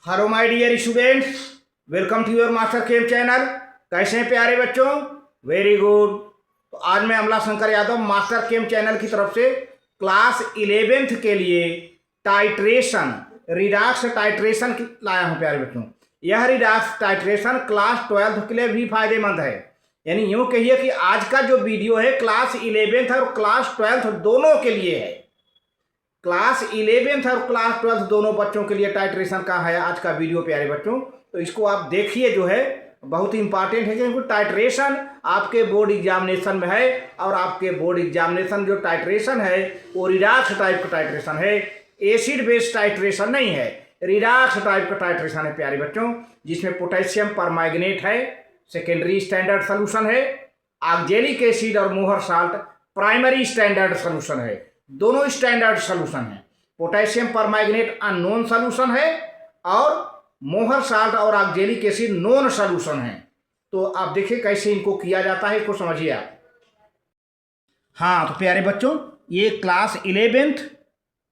Hello my dear students, welcome to your Master Chem channel. कैसे हैं प्यारे बच्चों? Very good. तो आज मैं Amla Shankar Yadav Master Chem channel की तरफ से क्लास 11th के लिए टाइट्रेशन रिडॉक्स टाइट्रेशन लाया हूं प्यारे बच्चों। यह रिडॉक्स टाइट्रेशन क्लास 12th के लिए भी फायदेमंद है। यानी यूँ कहिए कि आज का जो वीडियो है क्लास 11th और क्लास 12th दोनों के लिए है। क्लास 11th और क्लास 12th दोनों बच्चों के लिए टाइट्रेशन का है आज का वीडियो प्यारे बच्चों। तो इसको आप देखिए, जो है बहुत ही इंपॉर्टेंट है क्योंकि टाइट्रेशन आपके बोर्ड एग्जामिनेशन में है और आपके बोर्ड एग्जामिनेशन जो टाइट्रेशन है वो रिडॉक्स टाइप का टाइट्रेशन है, एसिड बेस्ड टाइट्रेशन नहीं है, रिडॉक्स टाइप का टाइट्रेशन है प्यारे बच्चों, जिसमें पोटेशियम परमैंगनेट है, सेकेंडरी स्टैंडर्ड सोल्यूशन है, ऑक्जेलिक एसिड और मोहर साल्ट प्राइमरी स्टैंडर्ड सोल्यूशन है। दोनों स्टैंडर्ड सोल्यूशन है। पोटेशियम परमैंगनेट अननोन सोल्यूशन है और मोहर साल्ट और ऑक्जेलिक एसिड नोन सोल्यूशन है। तो आप देखिए कैसे इनको किया जाता है, इसको समझिए आप। हाँ तो प्यारे बच्चों, ये class 11th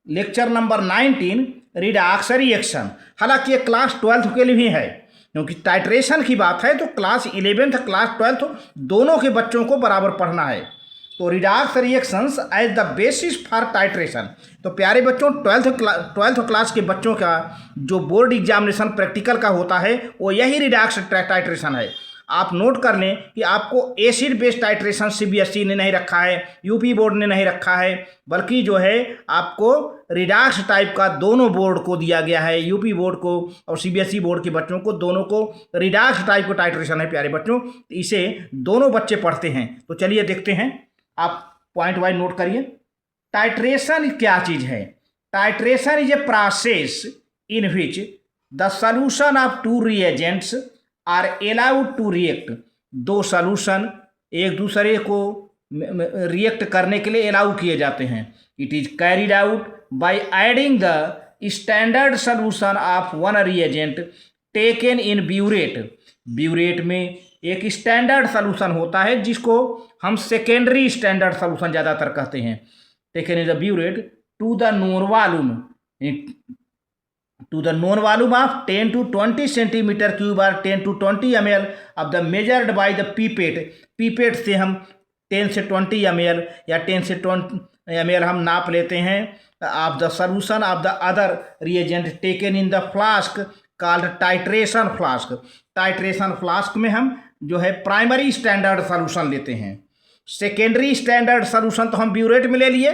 lecture number 19 redox reaction, हालांकि ये क्लास 12th के लिए भी है क्योंकि टाइट्रेशन की बात है तो क्लास 11th क्लास 12th दोनों के बच्चों को बराबर पढ़ना है। तो redox reactions as the basis for titration. तो प्यारे बच्चों, 12th क्लास के बच्चों का जो बोर्ड एग्जामिनेशन प्रैक्टिकल का होता है वो यही रिडॉक्स टाइट्रेशन है। आप नोट कर लें कि आपको एसिड बेस्ड टाइट्रेशन सीबीएसई ने नहीं रखा है, यूपी बोर्ड ने नहीं रखा है, बल्कि जो है आपको रिडॉक्स टाइप का दोनों बोर्ड को दिया गया है, यूपी बोर्ड को और सीबीएसई बोर्ड के बच्चों को, दोनों को रिडॉक्स टाइप का टाइट्रेशन है प्यारे बच्चों। इसे दोनों बच्चे पढ़ते हैं। तो चलिए देखते हैं, आप पॉइंट वाइज नोट करिए। टाइट्रेशन क्या चीज़ है? Titration is a process in which the solution of two reagents are allowed to react. दो सॉल्यूशन एक दूसरे को रिएक्ट करने के लिए अलाउ किए जाते हैं। It is carried out by adding the standard solution of one reagent taken in burette. Burette में एक स्टैंडर्ड सॉल्यूशन होता है जिसको हम सेकेंडरी स्टैंडर्ड सॉल्यूशन ज़्यादातर कहते हैं। Taken in the burette to the known volume of 10 to 20 centimetre cube और 10 to 20 ml of the measured by the pipette. Pipette से हम 10 से 20 ml या 10 से 20 ml हम नाप लेते हैं of the solution of the other reagent taken in the flask called titration flask. Titration flask में हम जो है प्राइमरी स्टैंडर्ड सॉल्यूशन लेते हैं। सेकेंडरी स्टैंडर्ड सॉल्यूशन तो हम ब्यूरेट में ले लिए।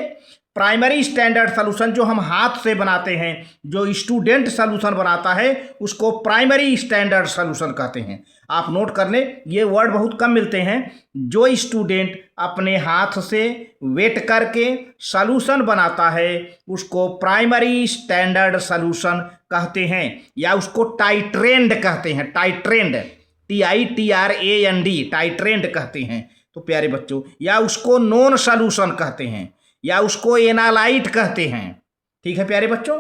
प्राइमरी स्टैंडर्ड सॉल्यूशन जो हम हाथ से बनाते हैं, जो स्टूडेंट सॉल्यूशन बनाता है उसको प्राइमरी स्टैंडर्ड सॉल्यूशन कहते हैं। आप नोट कर लें, ये वर्ड बहुत कम मिलते हैं। जो स्टूडेंट अपने हाथ से वेट करके सॉल्यूशन बनाता है उसको प्राइमरी स्टैंडर्ड सॉल्यूशन कहते हैं या उसको टाइट्रेंड कहते हैं। टाइट्रेंड TITRAND टाइट्रेंड कहते हैं। तो प्यारे बच्चों, या उसको नॉन सॉल्यूशन कहते हैं या उसको एनालाइट कहते हैं। ठीक है प्यारे बच्चों।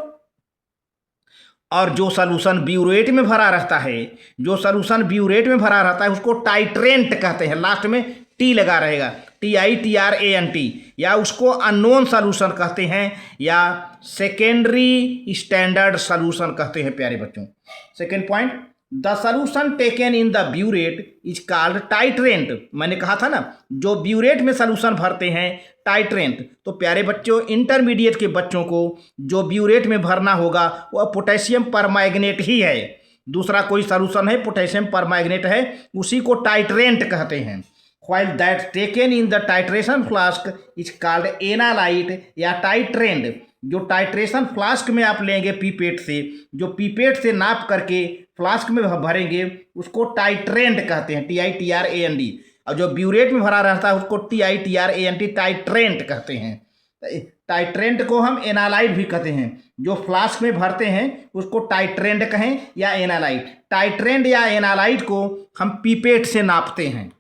और जो सॉल्यूशन ब्यूरेट में भरा रहता है, जो सॉल्यूशन ब्यूरेट में भरा रहता है उसको टाइट्रेंट कहते हैं। लास्ट में टी लगा रहेगा, TITRANT। या उसको अननोन सॉल्यूशन कहते हैं या सेकेंडरी स्टैंडर्ड सॉल्यूशन कहते हैं प्यारे बच्चों। Second point, the solution taken in the burette is called titrant. मैंने कहा था ना, जो ब्यूरेट में सॉल्यूशन भरते हैं टाइट्रेंट। तो प्यारे बच्चों, इंटरमीडिएट के बच्चों को जो ब्यूरेट में भरना होगा वह पोटेशियम परमैंगनेट ही है, दूसरा कोई सॉल्यूशन है पोटेशियम परमैंगनेट है, उसी को टाइट्रेंट कहते हैं। While that taken in the titration flask is called analyte या टाइट्रेंड। जो टाइट्रेशन फ्लास्क में आप लेंगे पीपेट से, जो पीपेट से नाप करके फ्लास्क में भरेंगे उसको टाइट्रेंड कहते हैं, TITRAND। और जो ब्यूरेट में भरा रहता है उसको TITRANT टाइट्रेंट कहते हैं। टाइट्रेंट को हम एनालाइट भी कहते हैं। जो फ्लास्क में भरते हैं उसको टाइट्रेंड कहें या एनालाइट। टाइट्रेंड या एनालाइट को हम पीपेट से नापते हैं।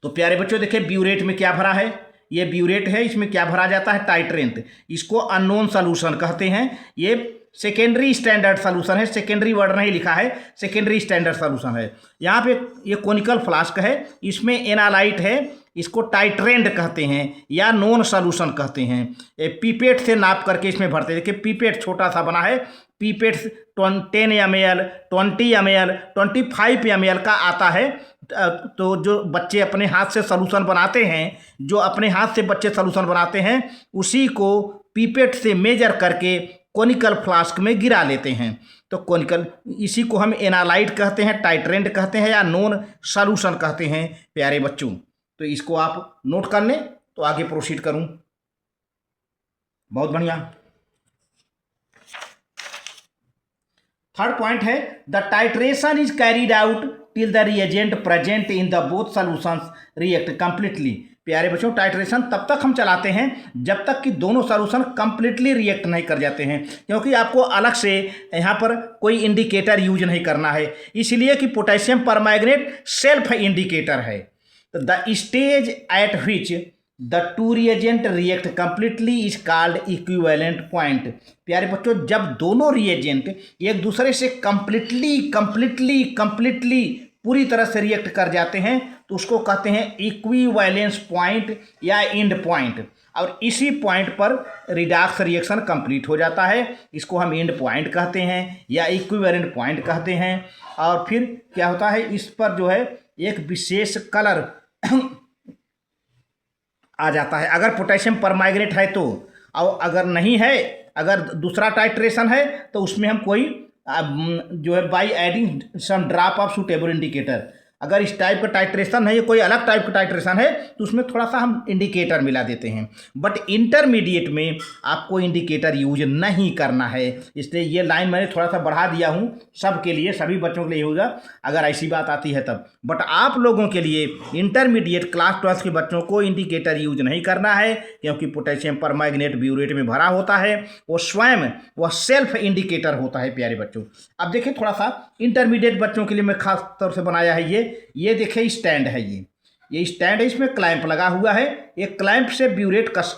तो प्यारे बच्चों देखिए, ब्यूरेट में क्या भरा है, ये ब्यूरेट है, इसमें क्या भरा जाता है, टाइट्रेंट। इसको अननोन सॉल्यूशन कहते हैं। ये सेकेंडरी स्टैंडर्ड सॉल्यूशन है, सेकेंडरी वर्ड नहीं लिखा है, सेकेंडरी स्टैंडर्ड सॉल्यूशन है। यहाँ पे ये कोनिकल फ्लास्क है, इसमें एनालाइट है इसको टाइट्रेंड कहते हैं या नॉन सॉल्यूशन कहते हैं। पीपेट से नाप करके इसमें भरते हैं। देखिए पीपेट छोटा सा बना है, पीपेट 10 ml, 20 ml, 25 ml का आता है। तो जो बच्चे अपने हाथ से सॉल्यूशन बनाते हैं, जो अपने हाथ से बच्चे सॉल्यूशन बनाते हैं, उसी को पीपेट से मेजर करके कोनिकल फ्लास्क में गिरा लेते हैं। तो कोनिकल, इसी को हम एनालाइट कहते हैं, टाइट्रेंड कहते हैं या नॉन सॉल्यूशन कहते हैं प्यारे बच्चों। तो इसको आप नोट कर लें तो आगे प्रोसीड करूं। बहुत बढ़िया। थर्ड पॉइंट है the titration is carried out till the reagent present in the both solutions react completely. प्यारे बच्चों, टाइट्रेशन तब तक हम चलाते हैं जब तक कि दोनों सॉल्यूशन कंप्लीटली रिएक्ट नहीं कर जाते हैं, क्योंकि आपको अलग से यहाँ पर कोई इंडिकेटर यूज नहीं करना है, इसलिए कि पोटेशियम परमैंगनेट सेल्फ इंडिकेटर है। तो the stage eight which the two reagent react completely is called equivalent point. प्यारे बच्चों, जब दोनों रिएजेंट एक दूसरे से कंप्लीटली पूरी तरह से रिएक्ट कर जाते हैं तो उसको कहते हैं इक्विवेलेंस पॉइंट या एंड पॉइंट, और इसी पॉइंट पर रिडॉक्स रिएक्शन कंप्लीट हो जाता है। इसको हम एंड पॉइंट कहते हैं या इक्विवेलेंट पॉइंट कहते हैं। और फिर क्या होता है, इस पर जो है एक विशेष कलर आ जाता है अगर पोटेशियम परमैंगनेट है तो, और अगर नहीं है, अगर दूसरा टाइट्रेशन है तो उसमें हम कोई जो है by adding some drop of suitable indicator, अगर इस टाइप का टाइट्रेशन है या कोई अलग टाइप का टाइट्रेशन है तो उसमें थोड़ा सा हम इंडिकेटर मिला देते हैं। बट इंटरमीडिएट में आपको इंडिकेटर यूज नहीं करना है, इसलिए ये लाइन मैंने थोड़ा सा बढ़ा दिया हूँ सबके लिए, सभी बच्चों के लिए होगा अगर ऐसी बात आती है तब। बट आप लोगों के लिए इंटरमीडिएट क्लास 12 के बच्चों को इंडिकेटर यूज नहीं करना है, क्योंकि पोटेशियम परमैंगनेट ब्यूरेट में भरा होता है, वो स्वयं वह सेल्फ इंडिकेटर होता है प्यारे बच्चों। अब देखिए थोड़ा सा इंटरमीडिएट बच्चों के लिए मैं खास तौर से बनाया है ये देखिए स्टैंड है, ये स्टैंड है, इसमें क्लैंप लगा हुआ है। एक क्लैंप से ब्यूरेट कस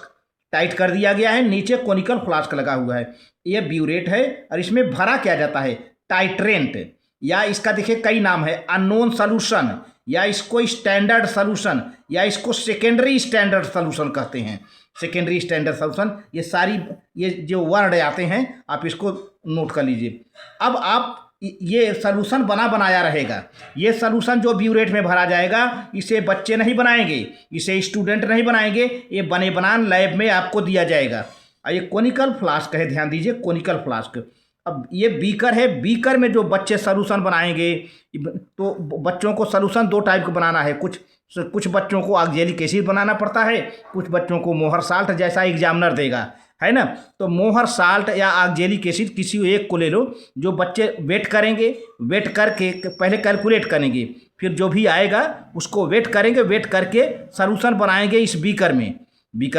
टाइट कर दिया गया है, नीचे कोनिकल फ्लास्क लगा हुआ है। ये ब्यूरेट है और इसमें भरा क्या जाता है, टाइट्रेंट, या इसका देखिए कई नाम है, अननोन सॉल्यूशन, या इसको स्टैंडर्ड सॉल्यूशन, या इसको सेकेंडरी स्टैंडर्ड सॉल्यूशन कहते हैं। सेकेंडरी स्टैंडर्ड सॉल्यूशन, ये सारी ये जो वर्ड आते हैं आप इसको नोट कर लीजिए। अब आप ये सॉल्यूशन बनाया रहेगा, ये सॉल्यूशन जो ब्यूरेट में भरा जाएगा इसे बच्चे नहीं बनाएंगे, इसे स्टूडेंट नहीं बनाएंगे, ये बने बनान लैब में आपको दिया जाएगा। और ये कोनिकल फ्लास्क है, ध्यान दीजिए कोनिकल फ्लास्क। अब ये बीकर है, बीकर में जो बच्चे सॉल्यूशन बनाएंगे, तो बच्चों को सॉल्यूशन दो टाइप का बनाना है, कुछ बच्चों को ऑक्जेलिक एसिड बनाना पड़ता है, कुछ बच्चों को मोहर साल्ट जैसा एग्जामिनर देगा, है ना। तो मोहर साल्ट या ऑक्जेलिक एसिड किसी एक को ले लो, जो बच्चे वेट करेंगे, वेट करके पहले कैलकुलेट करेंगे, फिर जो भी आएगा उसको वेट करेंगे, वेट करके सॉल्यूशन बनाएंगे इस बीकर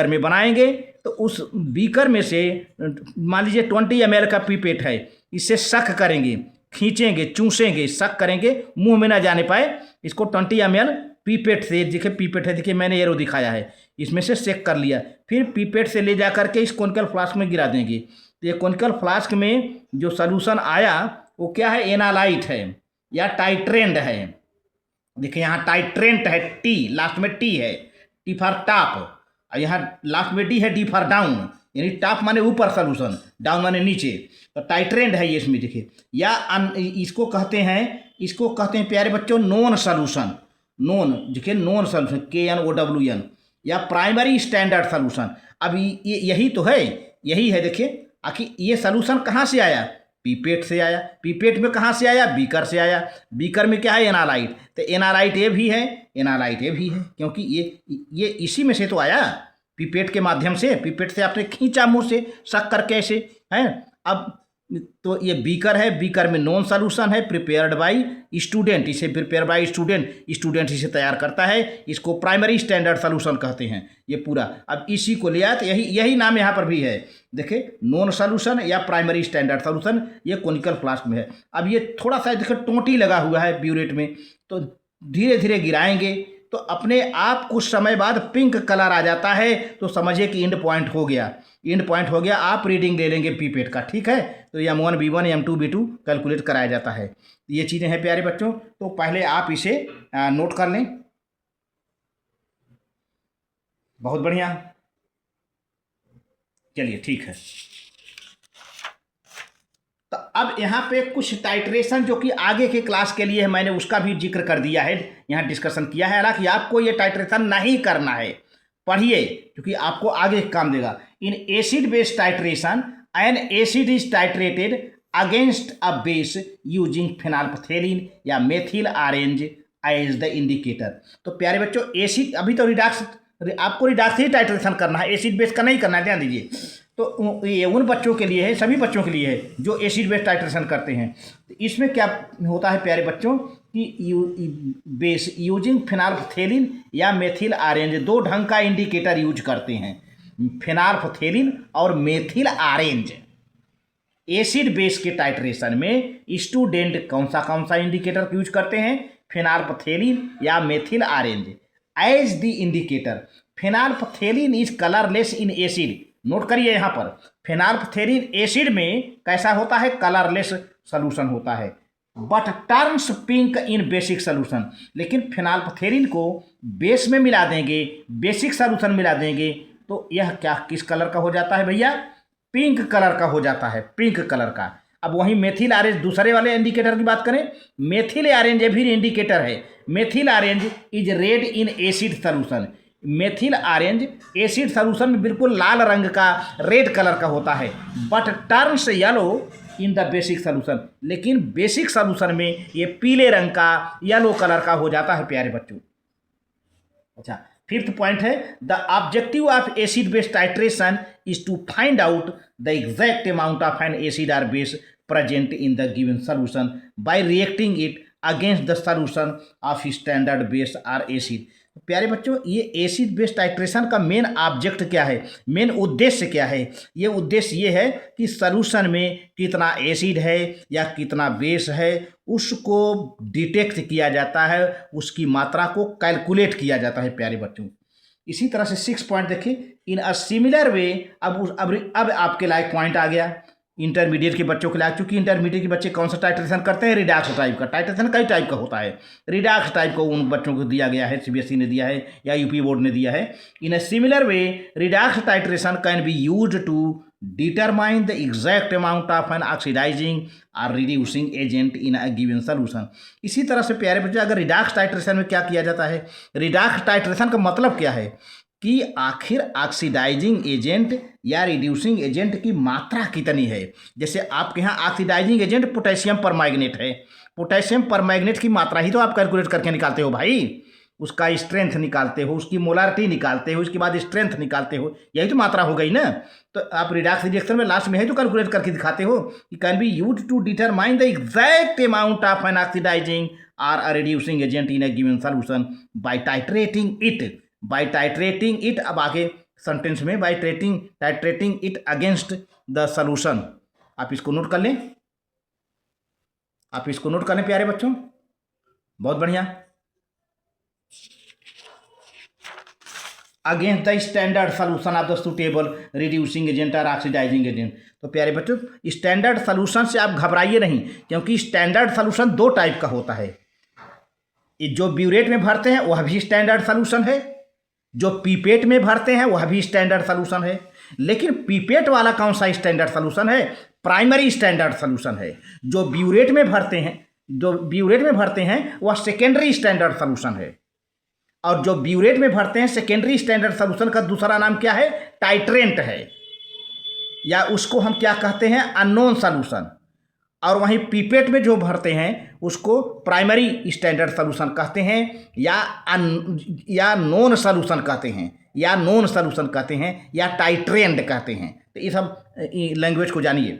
में बनाएंगे। तो उस बीकर में से मान लीजिए 20 ml का पीपेट है, इसे सक करेंगे, खींचेंगे, चूसेंगे, सक करेंगे, मुंह में ना जाने पाए। इसको 20 ml पीपेट से, देखिए पीपेट है, देखिए मैंने एरो दिखाया है, इसमें से सेक कर लिया, फिर पीपेट से ले जा करके इस कोनिकल फ्लास्क में गिरा देंगे। तो ये कोनिकल फ्लास्क में जो सॉल्यूशन आया वो क्या है, एनालाइट है या टाइट्रेंड है। देखिए यहाँ टाइट्रेंट है, टी लास्ट में टी है, टी फॉर टॉप, और यहाँ लास्ट में डी है, डी फॉर डाउन, यानी टॉप माने ऊपर सॉल्यूशन, डाउन माने नीचे। तो टाइट्रेंड है ये इसमें देखिए, या इसको कहते हैं प्यारे बच्चों नॉन सॉल्यूशन, नॉन देखिए नॉन सॉल्यूशन KNOWN, या प्राइमरी स्टैंडर्ड सॉल्यूशन। अब ये यही तो है, यही है। देखिए आखिर ये सॉल्यूशन कहाँ से आया, पीपेट से आया, पीपेट में कहाँ से आया, बीकर से आया, बीकर में क्या है, एनालाइट। तो एनालाइट ये भी है, एनालाइट ये भी है, क्योंकि ये इसी में से तो आया, पीपेट के माध्यम से, पीपेट से आपने खींचा मुंह से शक करके ऐसे है। अब तो ये बीकर है, बीकर में नॉन सॉल्यूशन है, प्रिपेयर्ड बाय स्टूडेंट, इसे प्रिपेयर बाय स्टूडेंट इसे तैयार करता है, इसको प्राइमरी स्टैंडर्ड सॉल्यूशन कहते हैं ये पूरा। अब इसी को लिया तो यही नाम यहाँ पर भी है, देखिए नॉन सॉल्यूशन या प्राइमरी स्टैंडर्ड सॉल्यूशन, ये कोनिकल फ्लास्क में है। अब ये थोड़ा सा देखिए टोंटी लगा हुआ है ब्यूरेट में, तो धीरे धीरे गिराएंगे तो अपने आप कुछ समय बाद पिंक कलर आ जाता है, तो समझिए कि एंड पॉइंट हो गया, एंड पॉइंट हो गया। आप रीडिंग ले लेंगे पीपेट का, ठीक है। तो M1 B1 M2 B2 calculate कराया जाता है। ये चीज़ें हैं प्यारे बच्चों, तो पहले आप इसे नोट कर लें। बहुत बढ़िया, चलिए ठीक है। तो अब यहाँ पे कुछ टाइट्रेशन जो कि आगे के क्लास के लिए है, मैंने उसका भी जिक्र कर दिया है, यहाँ डिस्कशन किया है। हालांकि आपको ये टाइट्रेशन नहीं करना है, पढ़िए, क्योंकि आपको आगे काम देगा। In acid base titration an acid is titrated against a base using phenolphthalein या methyl orange as the indicator. तो प्यारे बच्चों, एसिड, अभी तो रिडॉक्स, आपको रिडॉक्स ही टाइट्रेशन करना है, एसिड बेस का नहीं करना है, ध्यान दीजिए। तो ये उन बच्चों के लिए है, सभी बच्चों के लिए है जो एसिड बेस टाइट्रेशन करते हैं। तो इसमें क्या होता है प्यारे बच्चों कि बेस यूजिंग फेनोल्फथेलिन या मेथिल ऑरेंज, दो ढंग का इंडिकेटर यूज करते हैं, फेनोल्फथेलिन और मेथिल ऑरेंज। एसिड बेस के टाइट्रेशन में स्टूडेंट कौन सा इंडिकेटर यूज करते हैं? फेनोल्फथेलिन या methyl orange as the indicator. Phenolphthalein is colourless in acid. Note करिए यहाँ पर, फेनोल्फथेलिन एसिड में कैसा होता है? कलरलेस सॉल्यूशन होता है, but turns pink in basic solution. लेकिन फेनोल्फथेलिन को बेस में मिला देंगे, बेसिक सॉल्यूशन मिला देंगे, तो यह क्या किस कलर का हो जाता है भैया? पिंक कलर का हो जाता है, पिंक कलर का। अब वहीं मेथिल ऑरेंज, दूसरे वाले इंडिकेटर की बात करें, मेथिल ऑरेंज ये भी इंडिकेटर है। Methyl orange is red in acid solution. Methyl orange acid solution में बिल्कुल लाल रंग का, रेड कलर का होता है, but turns yellow in the basic solution. लेकिन बेसिक सॉल्यूशन में ये पीले रंग का, येलो कलर का हो जाता है प्यारे बच्चों। अच्छा, फिफ्थ पॉइंट है, the objective of acid base titration is to find out the exact amount of an acid or base present in the given solution by reacting it against the solution of standard base or acid. प्यारे बच्चों, ये acid base titration का main object क्या है, main उद्देश्य क्या है? ये उद्देश्य ये है कि सॉल्यूशन में कितना एसिड है या कितना बेस है, उसको डिटेक्ट किया जाता है, उसकी मात्रा को कैलकुलेट किया जाता है प्यारे बच्चों। इसी तरह से 6 पॉइंट देखिए, इन अ सिमिलर वे। अब आपके लायक पॉइंट आ गया इंटरमीडिएट के बच्चों के लिए, क्योंकि इंटरमीडिएट के बच्चे कौन सा टाइट्रेशन करते हैं? रिडॉक्स टाइप का। टाइट्रेशन कई टाइप का होता है, रिडॉक्स टाइप को उन बच्चों को दिया गया है, सीबीएसई ने दिया है या यूपी बोर्ड ने दिया है। In a similar way redox titration can be used to determine the exact amount of an oxidizing और reducing agent in a given solution. इसी तरह से प्यारे बच्चे, अगर रिडॉक्स टाइट्रेशन में क्या किया जाता है? रिडॉक्स टाइट्रेशन का मतलब क्या है कि आखिर ऑक्सीडाइजिंग एजेंट या रिड्यूसिंग एजेंट की मात्रा कितनी है। जैसे आपके यहाँ ऑक्सीडाइजिंग एजेंट पोटेशियम परमैंगनेट है, पोटेशियम परमैंगनेट की मात्रा ही तो आप कैलकुलेट करके निकालते हो भाई, उसका स्ट्रेंथ निकालते हो, उसकी मोलारिटी निकालते हो, उसके बाद स्ट्रेंथ निकालते हो, यही तो मात्रा हो गई ना। तो आप रिडॉक्स रिएक्शन में लास्ट में है तो कैलकुलेट करके दिखाते हो कि can be used to determine the exact amount of an oxidizing और a reducing agent in a given solution by titrating it. अब आगे सेंटेंस में by titrating it against the solution. आप इसको नोट कर लें, प्यारे बच्चों, बहुत बढ़िया। Against the standard solution of the suitable reducing agent और ऑक्सीडाइजिंग एजेंट। तो प्यारे बच्चों, स्टैंडर्ड सॉल्यूशन से आप घबराइए नहीं, क्योंकि स्टैंडर्ड सॉल्यूशन दो टाइप का होता है। जो ब्यूरेट में भरते हैं वह भी स्टैंडर्ड सॉल्यूशन है, जो पीपेट में भरते हैं वह भी स्टैंडर्ड सॉल्यूशन है। लेकिन पीपेट वाला कौन सा स्टैंडर्ड सॉल्यूशन है? प्राइमरी स्टैंडर्ड सॉल्यूशन है। जो ब्यूरेट में भरते हैं वह सेकेंडरी स्टैंडर्ड सॉल्यूशन है। और जो ब्यूरेट में भरते हैं सेकेंडरी स्टैंडर्ड सॉल्यूशन का दूसरा नाम क्या है? टाइट्रेंट है, या उसको हम क्या कहते हैं? Unknown solution. और वहीं पीपेट में जो भरते हैं उसको प्राइमरी स्टैंडर्ड सॉल्यूशन कहते हैं, या नॉन सॉल्यूशन कहते हैं, या टाइट्रेंट कहते हैं। तो ये सब लैंग्वेज को जानिए।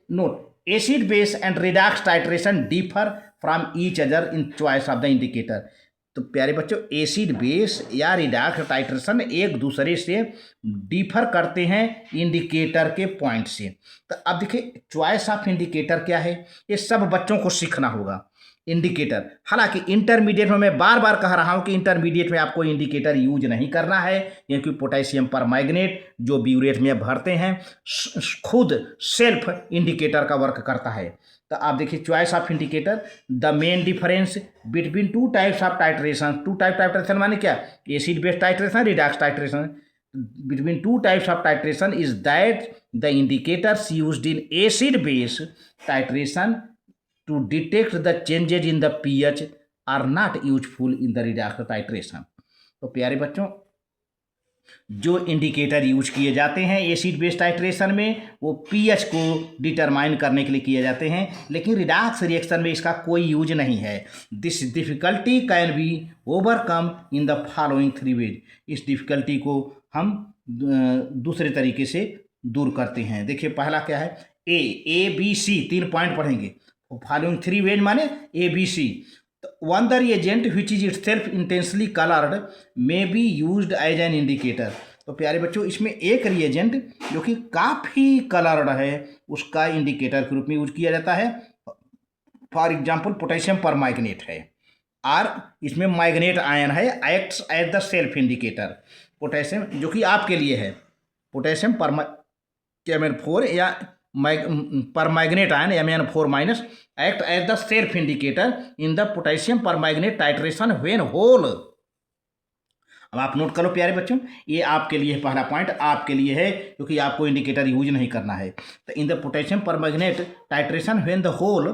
Note, acid base and redox titration differ from each other in choice of the indicator. तो प्यारे बच्चों, एसिड बेस या रिडॉक्स टाइट्रेशन एक दूसरे से डिफर करते हैं इंडिकेटर के पॉइंट से। तो अब देखिए, चॉइस ऑफ इंडिकेटर क्या है, ये सब बच्चों को सीखना होगा। इंडिकेटर, हालांकि इंटरमीडिएट में मैं बार बार कह रहा हूं कि इंटरमीडिएट में आपको इंडिकेटर यूज नहीं करना है, क्योंकि पोटेशियम परमैंगनेट जो ब्यूरेट में भरते हैं खुद सेल्फ इंडिकेटर का वर्क करता है। तो आप देखिए, choice of indicator, the main difference between two types of titration. Two type titration माने क्या? Acid base titration, redox titration. between two types of titration is that the indicators used in acid base titration to detect the changes in the pH are not useful in the redox titration। तो प्यारे बच्चों, जो indicator use किए जाते हैं acid base titration में वो pH को डिटरमाइन करने के लिए किए जाते हैं, लेकिन रिडॉक्स रिएक्शन में इसका कोई यूज नहीं है। This difficulty can be overcome in the following three veg. इस डिफ़िकल्टी को हम दूसरे तरीके से दूर करते हैं। देखिए पहला क्या है, ए बी सी, 3 पॉइंट पढ़ेंगे। फॉलोइंग थ्री वेज माने A B C. One the reagent which is itself intensely colored may be used as an indicator। तो प्यारे बच्चों, इसमें एक रिएजेंट जो कि काफ़ी कलर्ड है उसका इंडिकेटर के रूप में यूज किया जाता है। फॉर एग्जांपल पोटेशियम परमैंगनेट है और इसमें मैग्नेट आयन है, acts as the self indicator. Potassium जो कि आपके लिए है, पोटेशियम Mn4 या permanganate ion Mn4- act as the self indicator in the potassium permanganate titration when whole। अब आप नोट करो प्यारे बच्चों, ये आपके लिए पहला पॉइंट आपके लिए है क्योंकि आपको इंडिकेटर यूज नहीं करना है। तो in the potassium permanganate titration when the whole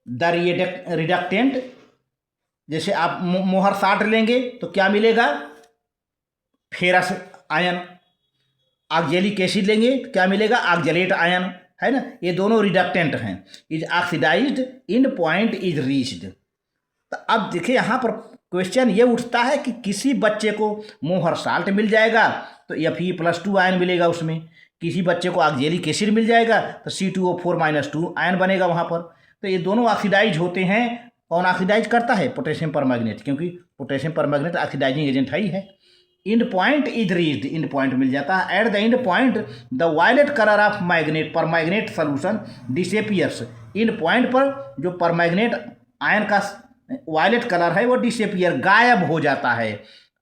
the reductant, जैसे आप मोहर 60 लेंगे तो क्या मिलेगा, फेरस आयन। ऑक्जेलिक एसिड लेंगे तो क्या मिलेगा, ऑक्जेलेट आयन, है ना। ये दोनों रिडक्टेंट हैं। Is oxidised in point is reached. तो अब देखिए यहाँ पर क्वेश्चन ये उठता है कि किसी बच्चे को मोहर साल्ट मिल जाएगा तो Fe+2 आयन मिलेगा उसमें, किसी बच्चे को ऑक्जेलिक एसिड मिल जाएगा तो C2O4-2 आयन बनेगा वहाँ पर। तो ये दोनों ऑक्सीडाइज होते हैं। कौन ऑक्सीडाइज करता है, पोटेशियम परमैंगनेट, क्योंकि पोटेशियम परमैंगनेट ऑक्सीडाइजिंग एजेंट है ही है। End point is reached, end point मिल जाता है। At the end point the violet colour of magnet permanganate solution disappears. End point पर जो परमैंगनेट आयन का वायलेट कलर है वो डिसअपियर, गायब हो जाता है।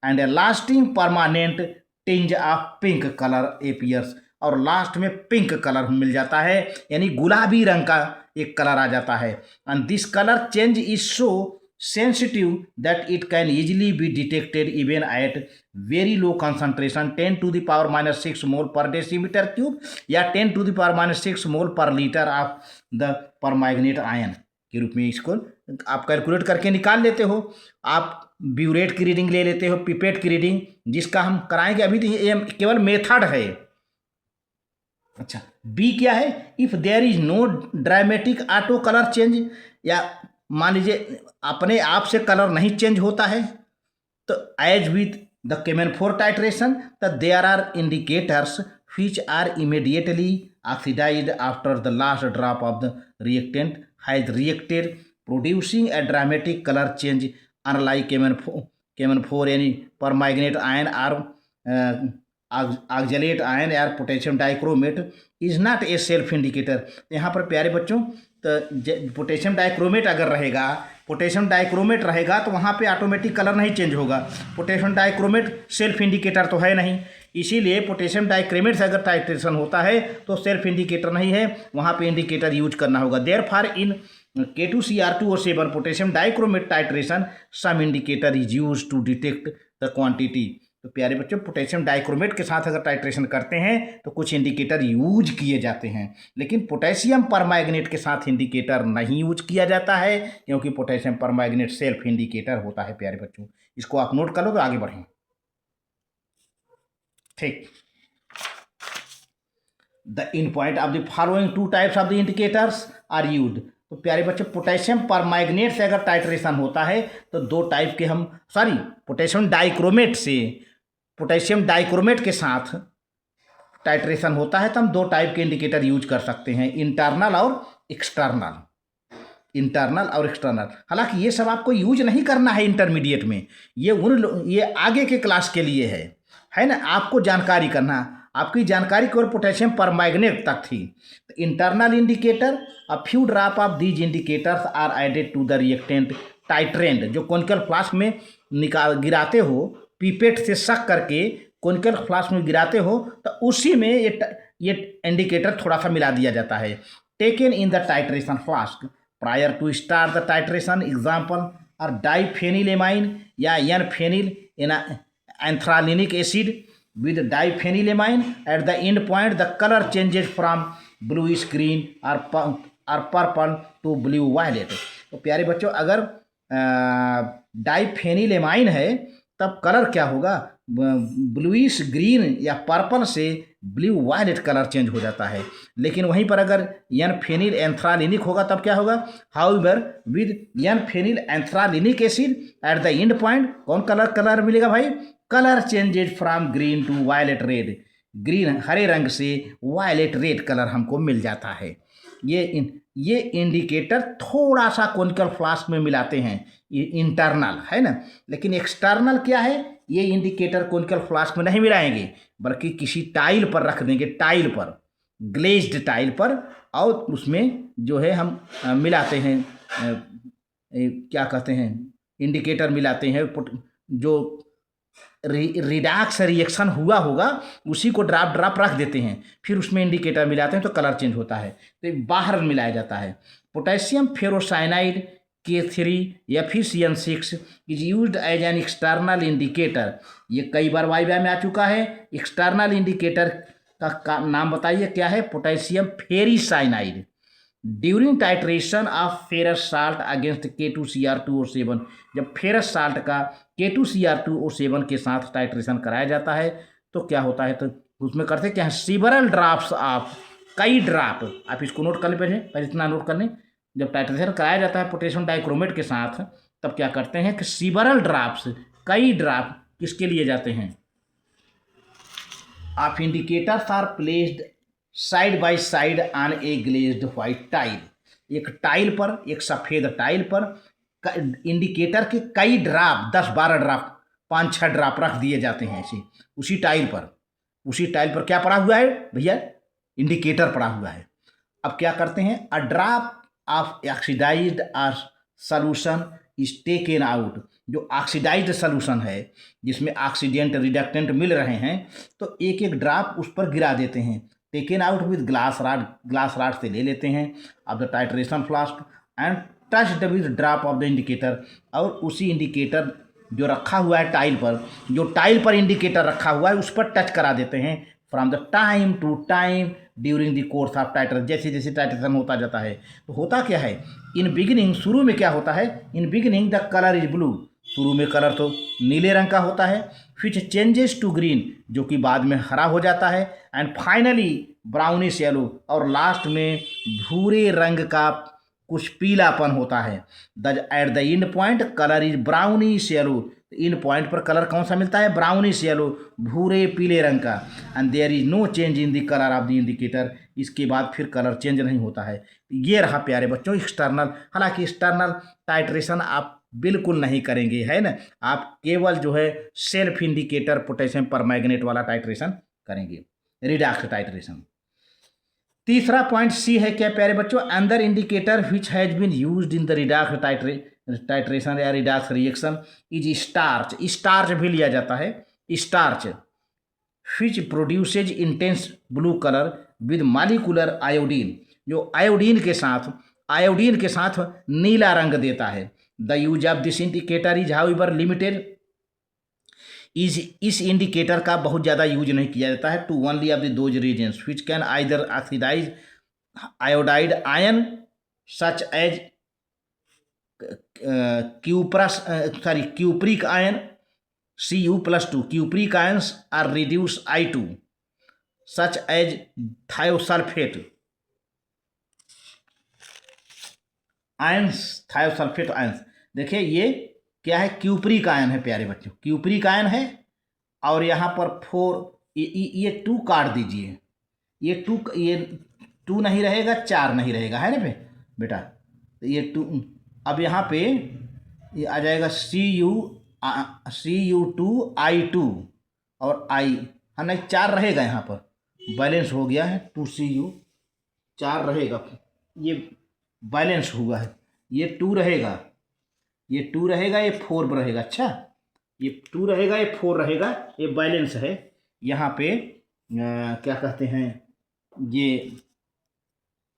And a lasting permanent tinge of pink colour appears, और लास्ट में पिंक कलर मिल जाता है, यानी गुलाबी रंग का एक कलर आ जाता है। And this colour change is so sensitive that it can easily be detected even at very low concentration, 10⁻⁻6 mole per decimeter cube या 10⁻⁻6 mole per liter of the permanganate ion के रूप में इसको आप कैलकुलेट करके निकाल लेते हो। आप ब्यूरेट की रीडिंग ले लेते हो, पिपेट की रीडिंग, जिसका हम कराएंगे अभी। तो ये केवल मेथड है। अच्छा, बी क्या है, if there is no dramatic auto colour change, या मान लीजिए अपने आप से कलर नहीं चेंज होता है, तो as with the Mn4 titration the there are indicators which are immediately oxidized after the last drop of the reactant has reacted, producing a dramatic color change unlike Mn4 यानी permanganate ion और oxalate ion या potassium dichromate is not a self indicator. यहाँ पर प्यारे बच्चों, तो potassium dichromate अगर रहेगा, पोटेशियम डाइक्रोमेट रहेगा तो वहाँ पे ऑटोमेटिक कलर नहीं चेंज होगा। पोटेशियम डाइक्रोमेट सेल्फ इंडिकेटर तो है नहीं, इसीलिए पोटेशियम डाइक्रोमेट से अगर टाइट्रेशन होता है तो सेल्फ इंडिकेटर नहीं है, वहाँ पे इंडिकेटर यूज करना होगा। Therefore in K2Cr2O7 potassium dichromate titration some indicator is use to detect the quantity. तो प्यारे बच्चों, पोटेशियम डाइक्रोमेट के साथ अगर टाइट्रेशन करते हैं तो कुछ इंडिकेटर यूज किए जाते हैं, लेकिन पोटेशियम परमैंगनेट के साथ इंडिकेटर नहीं यूज किया जाता है, क्योंकि पोटेशियम परमैंगनेट सेल्फ इंडिकेटर होता है। प्यारे बच्चों, इसको आप नोट कर लो तो आगे बढ़ें। ठीक, the in point of the following two types of the indicators are used. तो प्यारे बच्चों, पोटेशियम परमैंगनेट से अगर टाइट्रेशन होता है तो दो टाइप के हम पोटेशियम डाइक्रोमेट से, पोटेशियम डाइक्रोमेट के साथ टाइट्रेशन होता है तो हम दो टाइप के इंडिकेटर यूज कर सकते हैं, इंटरनल और एक्सटर्नल। इंटरनल और एक्सटर्नल, हालांकि ये सब आपको यूज नहीं करना है इंटरमीडिएट में, ये आगे के क्लास के लिए है ना। आपको जानकारी करना, आपकी जानकारी केवल पोटेशियम परमैंगनेट तक थी। Internal indicator, a few drop of these indicators are added to the reactant titrand. जो कोनिकल फ्लास्क में गिराते हो, पीपेट से सक करके कोनिकल फ्लास्क में गिराते हो, तो उसी में ये इंडिकेटर थोड़ा सा मिला दिया जाता है। Taken in the titration flask prior to start the titration, example और डाइफेनिलेमाइन या N phenyl anthranilic acid with diphenylamine. At the end point the color changes from bluish green or purple to blue violet. तो प्यारे बच्चों, अगर डाइफेनिलेमाइन है तब colour क्या होगा, ब्लूइश ग्रीन या पर्पल से ब्लू वायलेट कलर चेंज हो जाता है। लेकिन वहीं पर अगर एन फेनिल एंथ्रालिनिक होगा तब क्या होगा, however with N phenyl anthranilic acid at the end point कौन कलर मिलेगा भाई, colour changes from green to violet red, green हरे रंग से वायलेट रेड कलर हमको मिल जाता है। ये इंडिकेटर थोड़ा सा कॉनिकल फ्लास्क में मिलाते हैं, ये इंटरनल है ना, लेकिन एक्सटर्नल क्या है, ये इंडिकेटर कॉनिकल फ्लास्क में नहीं मिलाएंगे बल्कि किसी टाइल पर रख देंगे, टाइल पर, ग्लेज्ड टाइल पर, और उसमें जो है हम मिलाते हैं, क्या कहते हैं, इंडिकेटर मिलाते हैं, जो रिडॉक्स रिएक्शन हुआ होगा उसी को ड्रॉप रख देते हैं, फिर उसमें इंडिकेटर मिलाते हैं तो कलर चेंज होता है, तो बाहर मिलाया जाता है। Potassium ferrocyanide K3 FeCN6 is used as an external indicator. ये कई बार वाइवा में आ चुका है। एक्सटर्नल इंडिकेटर का नाम बताइए क्या है, potassium ferricyanide. During titration of ferrous salt against K2Cr2O7, जब फेरस साल्ट का K2Cr2O7 के साथ टाइट्रेशन कराया जाता है तो क्या होता है, तो उसमें करते क्या है, सिवरल ड्रॉप्स ऑफ, कई ड्रॉप, आप इसको नोट कर ले, पहले इतना नोट कर लें, जब टाइट्रेशन कराया जाता है पोटेशियम डाइक्रोमेट के साथ तब क्या करते हैं कि सिवरल ड्रॉप्स, कई ड्रॉप किसके लिए जाते हैं, of indicators are placed side by side on a glazed white tile. एक टाइल पर, एक सफ़ेद टाइल पर इंडिकेटर के कई ड्रॉप, 10-12 ड्रॉप, 5-6 ड्रॉप रख दिए जाते हैं ऐसे उसी टाइल पर। उसी टाइल पर क्या पड़ा हुआ है भैया, इंडिकेटर पड़ा हुआ है। अब क्या करते हैं, a drop of oxidised solution is taken out. जो ऑक्सीडाइज्ड सॉल्यूशन है जिसमें ऑक्सीडेंट रिडक्टेंट मिल रहे हैं तो एक एक ड्रॉप उस पर गिरा देते हैं, taken out with glass rod से ले लेते हैं of the titration flask and touched with drop of the indicator. और उसी इंडिकेटर जो रखा हुआ है टाइल पर, जो टाइल पर इंडिकेटर रखा हुआ है उस पर टच करा देते हैं from the time to time during the course of titration. जैसे जैसे टाइट्रेशन होता जाता है तो होता क्या है, इन बिगिनिंग, शुरू में क्या होता है, in beginning the colour is blue, शुरू में कलर तो नीले रंग का होता है, विच चेंजेस टू ग्रीन, जो कि बाद में हरा हो जाता है, एंड फाइनली ब्राउनिश येलो, और लास्ट में भूरे रंग का कुछ पीलापन होता है। At the end point colour is brownish yellow, in point पर कलर कौन सा मिलता है, ब्राउनिश येलो, भूरे पीले रंग का, and there is no change in the colour of the indicator, इसके बाद फिर कलर चेंज नहीं होता है। ये रहा प्यारे बच्चों एक्सटर्नल। हालांकि एक्सटर्नल टाइट्रेशन आप बिल्कुल नहीं करेंगे, है ना, आप केवल जो है सेल्फ इंडिकेटर पोटेशियम परमैंगनेट वाला टाइट्रेशन करेंगे, रिडॉक्स टाइट्रेशन। तीसरा पॉइंट सी है क्या प्यारे बच्चों, another indicator which has been used in the redox titration या redox reaction is starch. Starch भी लिया जाता है, starch which produces intense blue colour with molecular iodine, जो आयोडीन के साथ नीला रंग देता है। The use of this indicator is however limited, इस इंडिकेटर का बहुत ज़्यादा यूज नहीं किया जाता है, to only of the those reasons which can either oxidise iodide ion such as cupric ion Cu+2, cupric ions are reduce I2 such as thiosulphate ions. देखिए ये क्या है, क्यूप्रिक आयन है प्यारे बच्चों, क्यूप्रिक आयन है, और यहाँ पर 4, ये 2 काट दीजिए, ये 2 नहीं रहेगा, 4 नहीं रहेगा, है ना बेटा, ये 2, अब यहाँ पे ये आ जाएगा Cu2I2 और I, हाँ नहीं 4 रहेगा, यहाँ पर बैलेंस हो गया है, 2Cu 4 रहेगा, ये बैलेंस हुआ है, ये 2 रहेगा, ये 2 रहेगा, ये 4 रहेगा, अच्छा ये 2 रहेगा, ये 4 रहेगा, ये बैलेंस है। यहाँ पे क्या कहते हैं, ये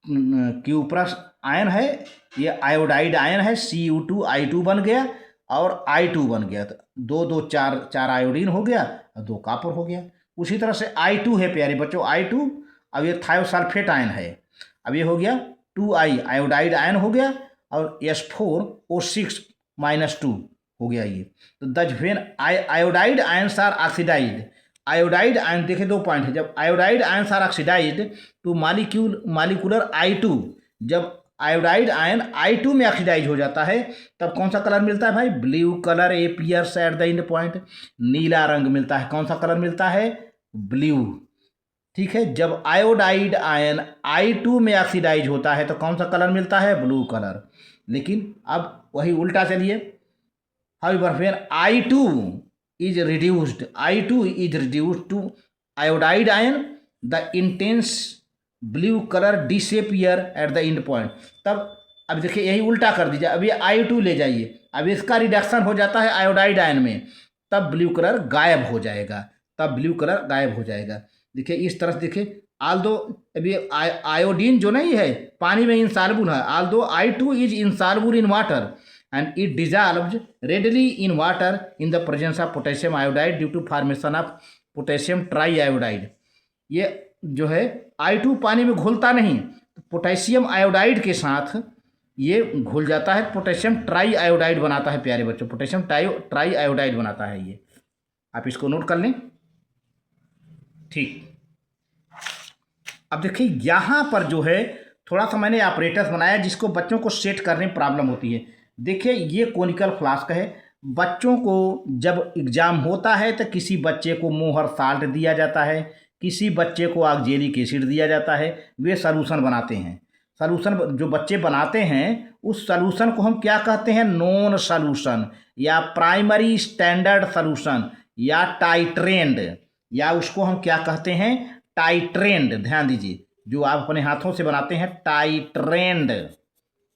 क्यूप्रस आयन है, ये आयोडाइड आयन है, Cu2I2 बन गया, और I2 बन गया, तो दो दो चार, चार आयोडीन हो गया और 2 कॉपर हो गया। उसी तरह से I2 है प्यारे बच्चों, I2, अब ये थायोसल्फेट आयन है, अब ये हो गया 2I आयोडाइड आयन हो गया, और S4O6-2 हो गया ये। तो thus when iodide ions are oxidised, iodide ion देखे 2 पॉइंट है, जब आयोडाइड आयंस आर ऑक्सीडाइज्ड तो मालिकुलर I2, जब आयोडाइड आयन I2 में ऑक्सीडाइज हो जाता है तब कौन सा कलर मिलता है भाई, blue colour appears at the end point, नीला रंग मिलता है। कौन सा कलर मिलता है, ब्लू, ठीक है। जब आयोडाइड आयन I2 में ऑक्सीडाइज होता है तो कौन सा कलर मिलता है, ब्लू कलर। लेकिन अब वही उल्टा चलिए, however when I2 is reduced to iodide ion, the intense blue color disappear at the end point। तब अब देखिए यही उल्टा कर दीजिए, अब ये I2 ले जाइए, अब इसका रिडक्शन हो जाता है आयोडाइड आयन में, तब ब्लू कलर गायब हो जाएगा, तब ब्लू कलर गायब हो जाएगा। देखिए इस तरह से देखिए, आल्दो अभी आयोडीन जो नहीं है पानी में इंसॉल्युबल है, Aldous I2 is insoluble in water and it dissolves readily in water in the presence of potassium iodide due to formation of potassium triiodide। ये जो है I2 पानी में घुलता नहीं, पोटेशियम आयोडाइड के साथ ये घुल जाता है, पोटेशियम ट्राई आयोडाइड बनाता है प्यारे बच्चों, पोटेशियम ट्राई आयोडाइड बनाता है ये, आप इसको नोट कर लें, ठीक। अब देखिए यहाँ पर जो है थोड़ा सा मैंने ऑपरेटर्स बनाया जिसको बच्चों को सेट करने में प्रॉब्लम होती है। देखिए ये कोनिकल फ्लास्क है, बच्चों को जब एग्ज़ाम होता है तो किसी बच्चे को मोहर साल्ट दिया जाता है, किसी बच्चे को ऑक्जेलिक एसिड दिया जाता है, वे सलूशन बनाते हैं। सलूशन जो बच्चे बनाते हैं उस सलूशन को हम क्या कहते हैं, नॉन सलूशन या प्राइमरी स्टैंडर्ड सलूशन या टाइट्रेंड, या उसको हम क्या कहते हैं, टाइट्रेंड। ध्यान दीजिए, जो आप अपने हाथों से बनाते हैं टाइट्रेंड,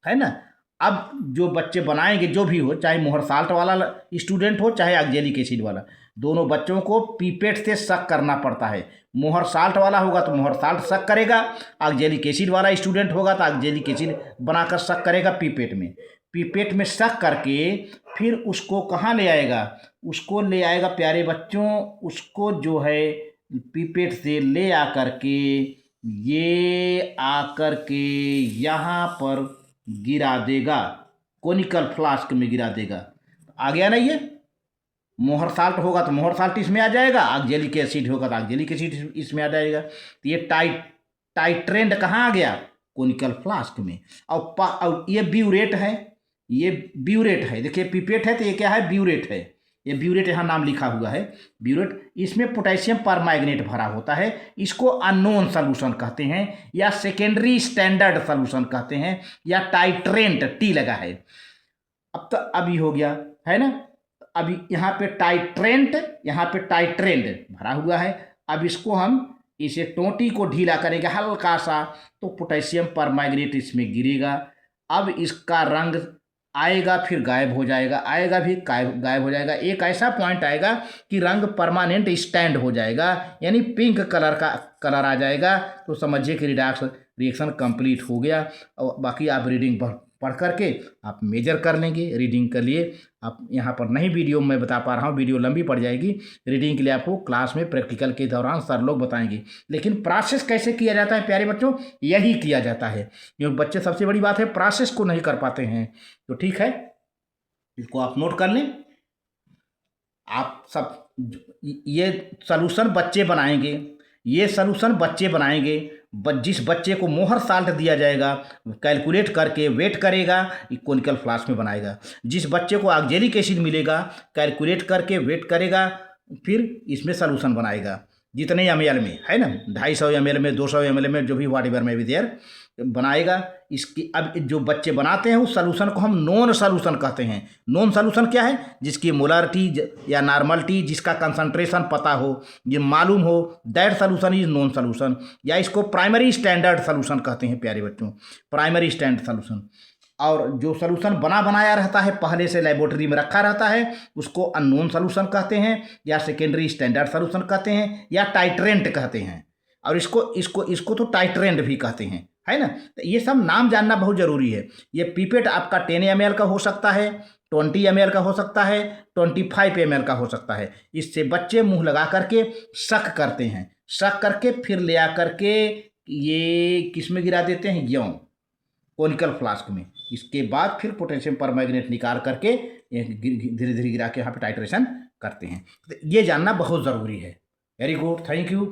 है ना। अब जो बच्चे बनाएंगे जो भी हो, चाहे मोहर साल्ट वाला स्टूडेंट हो चाहे ऑक्जेलिक एसिड वाला, दोनों बच्चों को पीपेट से शक करना पड़ता है। मोहर साल्ट वाला होगा तो मोहर साल्ट शक करेगा, ऑक्जेलिक एसिड वाला स्टूडेंट होगा तो ऑक्जेलिक एसिड बनाकर शक करेगा पीपेट में। पीपेट में शक करके फिर उसको कहाँ ले आएगा, उसको ले आएगा प्यारे बच्चों, उसको जो है पीपेट से ले आकर के ये आकर के यहाँ पर गिरा देगा, कोनिकल फ्लास्क में गिरा देगा। आ गया ना, ये मोहर साल्ट होगा तो मोहर साल्ट इसमें आ जाएगा, ऑक्जेलिक एसिड होगा तो ऑक्जेलिक एसिड इसमें आ जाएगा। तो ये टाइट्रेंड कहाँ आ गया, कोनिकल फ्लास्क में। और ये ब्यूरेट है, ये ब्यूरेट है। देखिए पिपेट है तो ये क्या है, ब्यूरेट है, ये ब्यूरेट यहाँ नाम लिखा हुआ है ब्यूरेट। इसमें पोटेशियम परमैंगनेट भरा होता है, इसको अननोन सॉल्यूशन कहते हैं या सेकेंडरी स्टैंडर्ड सॉल्यूशन कहते हैं या टाइट्रेंट, टी लगा है। अब तो अभी हो गया है ना, अभी यहाँ पे टाइट्रेंट, यहाँ पे टाइट्रेंड भरा हुआ है। अब इसको हम इसे टोंटी को ढीला करेंगे हल्का सा तो पोटेशियम परमैंगनेट इसमें गिरेगा। अब इसका रंग आएगा फिर गायब हो जाएगा, आएगा भी गायब हो जाएगा। एक ऐसा पॉइंट आएगा कि रंग परमानेंट स्टैंड हो जाएगा, यानी पिंक कलर का कलर आ जाएगा, तो समझिए कि रिएक्शन कंप्लीट हो गया। और बाकी आप रीडिंग पढ़ करके आप मेजर कर लेंगे। रीडिंग के लिए आप यहाँ पर नहीं वीडियो में बता पा रहा हूँ, वीडियो लंबी पड़ जाएगी। रीडिंग के लिए आपको क्लास में प्रैक्टिकल के दौरान सर लोग बताएंगे। लेकिन प्रोसेस कैसे किया जाता है प्यारे बच्चों, यही किया जाता है, क्योंकि बच्चे सबसे बड़ी बात है प्रोसेस को नहीं कर पाते हैं। तो ठीक है, इसको आप नोट कर लें। आप सब ये सॉल्यूशन बच्चे बनाएंगे, ये सॉल्यूशन बच्चे बनाएंगे। जिस बच्चे को मोहर साल्ट दिया जाएगा कैलकुलेट करके वेट करेगा, कोनिकल फ्लास्क में बनाएगा। जिस बच्चे को ऑक्जेलिक एसिड मिलेगा कैलकुलेट करके वेट करेगा, फिर इसमें सॉल्यूशन बनाएगा जितने ml में, है ना, 250 ml में, 200 ml में, जो भी व्हाटएवर में भी देर बनाएगा। इसकी अब जो बच्चे बनाते हैं उस सॉल्यूशन को हम नॉन सॉल्यूशन कहते हैं। नॉन सॉल्यूशन क्या है, जिसकी मोलारिटी या नॉर्मलिटी, जिसका कंसंट्रेशन पता हो, ये मालूम हो, that solution is non solution. या इसको प्राइमरी स्टैंडर्ड सॉल्यूशन कहते हैं प्यारे बच्चों, प्राइमरी स्टैंडर्ड सॉल्यूशन। और जो सॉल्यूशन बना बनाया रहता है, पहले से लेबोरेटरी में रखा रहता है, उसको अननोन सॉल्यूशन कहते हैं या सेकेंडरी स्टैंडर्ड सॉल्यूशन कहते हैं या टाइट्रेंट कहते हैं। और इसको तो टाइट्रेंट भी कहते हैं, है ना। तो ये सब नाम जानना बहुत ज़रूरी है। ये पीपेट आपका 10 ml का हो सकता है, 20 ml का हो सकता है, 25 ml का हो सकता है। इससे बच्चे मुंह लगा करके शक करते हैं, शक करके फिर ले आ करके ये किस में गिरा देते हैं, यों कोनिकल फ्लास्क में। इसके बाद फिर पोटेशियम परमैंगनेट निकाल करके धीरे धीरे गिरा के यहाँ पे टाइट्रेशन करते हैं। तो ये जानना बहुत ज़रूरी है। Very good, thank you.